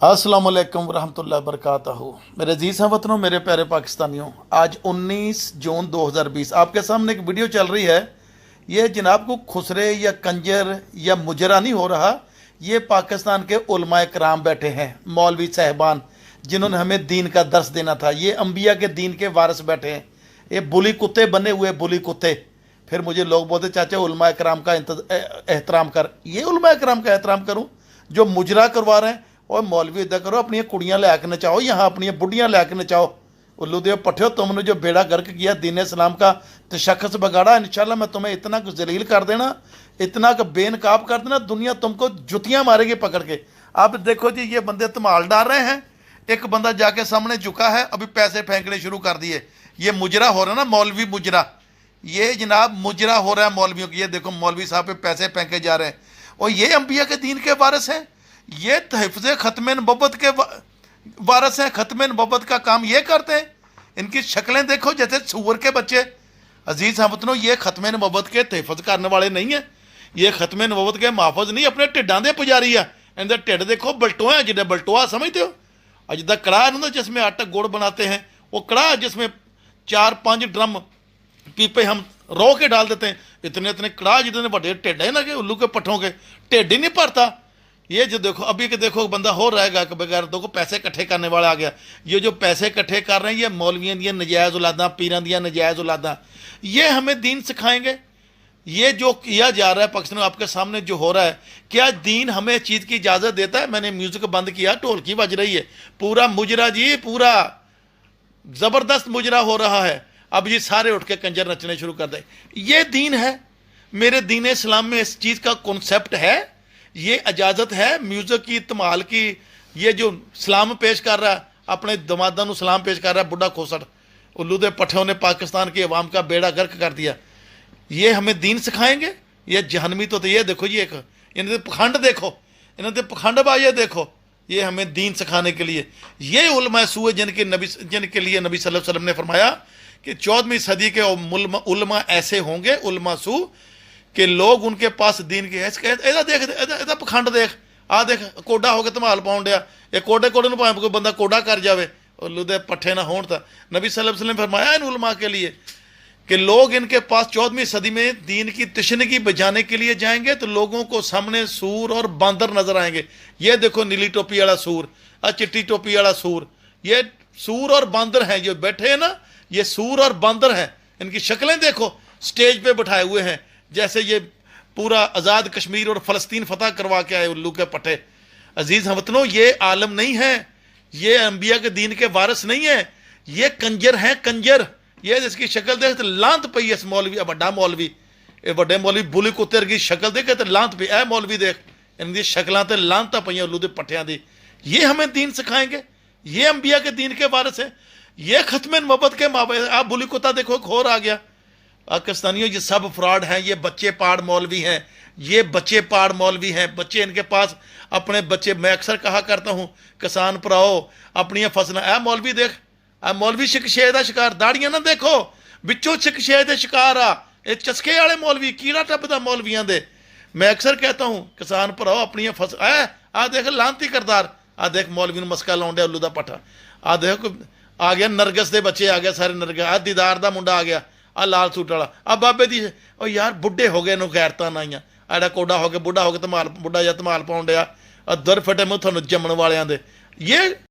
अस्सलाम वालेकुम रहमतुल्लाहि वबरकातहू। मेरे अजीज़ हैं वतनों, मेरे प्यारे पाकिस्तानियों, आज 19 जून 2020 आपके सामने एक वीडियो चल रही है। ये जनाब को खुसरे या कंजर या मुजरा नहीं हो रहा, ये पाकिस्तान के उलमाए कराम बैठे हैं, मौलवी साहबान जिन्होंने हमें दीन का दर्स देना था। ये अंबिया के दीन के वारिस बैठे हैं, ये बुली कुत्ते बने हुए बुली कुत्ते। फिर मुझे लोग बोलते चाचा उलमाए कराम का एहतराम कर। ये उलमाए कराम का एहतराम करूँ जो मुजरा करवा रहे हैं? और मौलवी इदा करो, अपनी कुड़ियाँ लैके नचाओ, यहाँ अपनी बुढ़ियाँ लैके नचाओ। उल्लू दे पठियो, तुमने जो बेड़ा गर्क किया दीन इस्लाम का तशख्खुस बगाड़ा, इंशाल्लाह मैं तुम्हें इतना कुछ जलील कर देना, इतना का बेनकाब कर देना, दुनिया तुमको जुतियाँ मारेगी पकड़ के। अब देखो जी, ये बंदे धमाल डाल रहे हैं। एक बंदा जाके सामने झुका है, अभी पैसे फेंकने शुरू कर दिए। ये मुजरा हो रहा है ना, मौलवी मुजरा। ये जनाब मुजरा हो रहा है मौलवियों की। ये देखो मौलवी साहब पे पैसे फेंके जा रहे हैं, और ये अंबिया के दीन के वारिस हैं। ये हिफ्ज़ ख़त्म नबुव्वत के वारिस हैं। ख़त्म नबुव्वत का काम ये करते हैं। इनकी शक्लें देखो जैसे सूअर के बच्चे। अजीज़ हमतनों, ये ख़त्म नबुव्वत के तहफ़्ज़ करने वाले नहीं है, ये ख़त्म नबुव्वत के महफूज नहीं, अपने ढिड्डां दे पुजारी है। इनके ढिड देखो बलटोआ, जिन्हें बलटोआ समझते हो, अज तक कड़ाह ना जिसमें आटा गुड़ बनाते हैं, वो कड़ाह जिसमें 4-5 ड्रम पीपे हम रो के डाल देते हैं। इतने इतने कड़ाह जितने बड़े ढिड है ना कि उल्लू के पट्ठों के, ढिड ही नहीं भरता। ये जो देखो अभी के देखो बंदा हो रहेगा कि बगैर देखो पैसे इकट्ठे करने वाला आ गया। ये जो पैसे इकट्ठे कर रहे हैं, ये मौलवियों दी नजायज़ औलादा, पीरां दी नजायज़ औलादा, ये हमें दीन सिखाएंगे। ये जो किया जा रहा है पाकिस्तान में, आपके सामने जो हो रहा है, क्या दीन हमें चीज़ की इजाज़त देता है? मैंने म्यूज़िक बंद किया, ढोलकी बज रही है, पूरा मुजरा जी, पूरा ज़बरदस्त मुजरा हो रहा है। अब ये सारे उठ के कंजर नचने शुरू कर दे। ये दीन है? मेरे दीन इस्लाम में इस चीज़ का कॉन्सेप्ट है, ये इजाज़त है म्यूज़िक की, धमाल की। ये जो सलाम पेश कर रहा है, अपने दमादा को सलाम पेश कर रहा है, बुढ़ा खोसड़ उल्लू दे पट्ठों ने पाकिस्तान की अवाम का बेड़ा गर्क कर दिया। ये हमें दीन सिखाएंगे? ये जहनमी तो ये देखो जी, एक इन्हें पखंड देखो, इन्हें पखंडबाजी देखो। ये हमें दीन सिखाने के लिए ये उलमा सू है जिनके लिए नबी सल्लल्लाहु अलैहि वसल्लम ने फरमाया कि 14वीं सदी के उलमा ऐसे होंगे, उलमा सू कि लोग उनके पास दीन के देख पखंड देख, आ देख कोडा होकर धमाल पाउन दिया। ये कोडे कोडे भावें कोई बंदा कोडा कर जाए, उल्लू दे पट्ठे ना होण। था नबी सल्लल्लाहु अलैहि वसल्लम फरमाया इन उलमा के लिए कि लोग इनके पास 14वीं सदी में दीन की तशनीगी बजाने के लिए जाएंगे तो लोगों को सामने सूर और बांदर नजर आएंगे। ये देखो नीली टोपी वाला सूर, चिट्टी टोपी वाला सूर, ये सूर और बांदर हैं जो बैठे हैं ना, ये सूर और बांदर हैं। इनकी शक्लें देखो, स्टेज पे बैठाए हुए हैं जैसे ये पूरा आज़ाद कश्मीर और फ़लस्तीन फतह करवा के आए उल्लू के पट्टे। अजीज़ हमवतनों, ये आलम नहीं है, ये अंबिया के दीन के वारिस नहीं है, ये कंजर हैं, कंजर। ये जिसकी शक्ल देख तो लांत पई इस मौलवी, बड़ा मौलवी, ये बड़े मौलवी बुली कुत्ते की शक्ल देखे तो लांत पई। ए मौलवी देख, इनकी शक्लां तो लांत पई उल्लू के पट्टियां दी। ये हमें दीन सिखाएंगे? ये अंबिया के दीन के वारिस है? ये ख़त्म नबुव्वत के माँ? आप बुली कुत्ता देखो, एक और आ गया। पाकिस्तानियों, ये सब फ्रॉड हैं, ये बच्चे पाड़ मौलवी हैं, ये बच्चे पाड़ मौलवी हैं। बच्चे इनके पास अपने बच्चे, मैं अक्सर कहा करता हूँ किसान भराओ अपनी फसलें, ए मौलवी देख, आ मौलवी शिकशे का शिकार, दाड़ियां ना देखो बिचों शिकशे के शिकार आ, ये चस्के वाले मौलवी, कीड़ा टपदा मौलवियां दे। मैं अक्सर कहता हूँ किसान भराओ अपनी फसल, आ देख लांती करदार, आ देख मौलवी ने मस्का लाउन दिया उल्लू का पट्ठा, आ देखो आ गया नरगस के बच्चे आ गए सारे नरगस, आ दीदार का मुंडा आ गया, आ लाल सूट वाला, आ बाबे दी ओ यार बुढ़े हो गए, गैरतां नाइयां, आड़ा कोडा हो गया बुढ़ा हो गया, धमाल बुढ़ा या धमाल पाउन दिया, दर फटे मुँह थानू जमन वालियां दे। ये